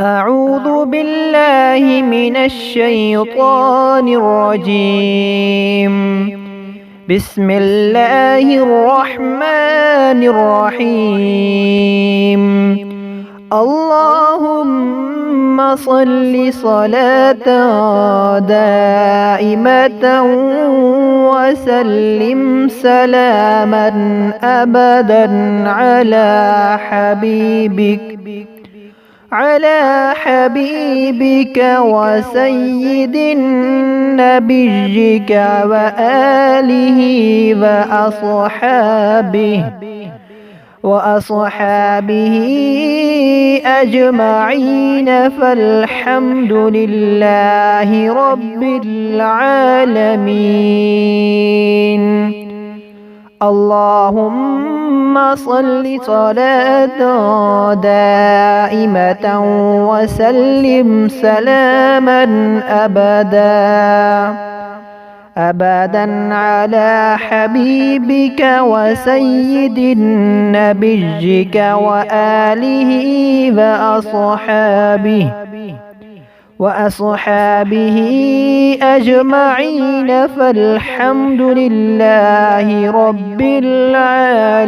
أعوذ بالله من الشيطان الرجيم. بسم الله الرحمن الرحيم. اللهم صل صلاة دائمة وسلم سلاما أبدا على حبيبك وسيد نبيك وآله وأصحابه أجمعين، فالحمد لله رب العالمين. اللهم صل صلاة دائمة وسلم سلاما أبدا على حبيبك وسيد نبيك وآله وأصحابه أجمعين، فالحمد لله رب العالمين.